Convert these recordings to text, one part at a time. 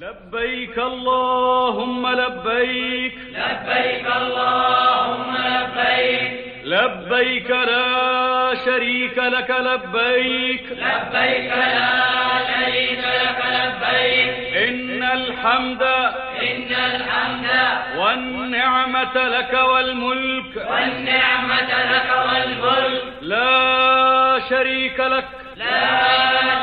لبيك اللهم لبيك، لبيك اللهم لبيك، لبيك لا شريك لك لبيك، لبيك لا شريك لك لبيك، إن الحمد والنعمة لك والملك، والنعمة لك والملك، لا شريك لك، لا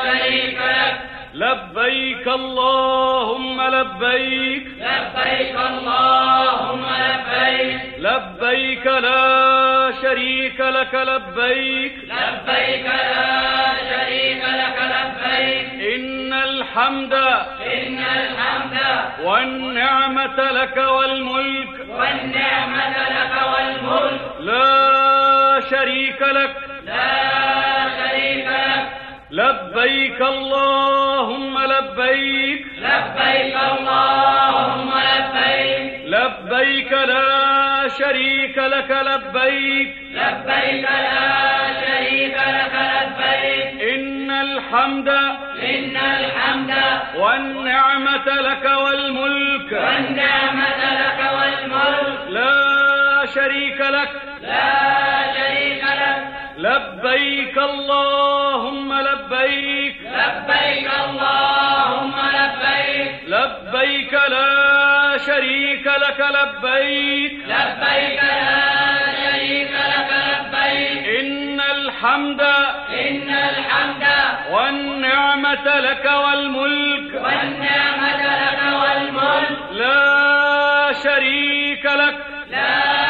شريك لك. لبيك اللهم لبيك، لبيك اللهم لبيك، لبيك لا شريك لك لبيك، لبيك لا شريك لك لبيك، إن الحمد والنعمة لك والملك، والنعمة لك والملك، لا شريك لك، لا شريك لك. لبيك اللهم لبيك، لبيك اللهم لبيك، لبيك لا شريك لك لبيك، لبيك لا شريك لك لبيك، إن الحمد والنعمة لك والملك، والنعمة لك والملك، لا شريك لك، لا شريك لك. لبيك اللهم لبيك، لبيك اللهم لبيك، لبيك لا شريك لك لبيك، لبيك لا شريك لك لبيك، إن الحمد والنعمة لك والملك، والنعمة لك والملك، لا شريك لك، لا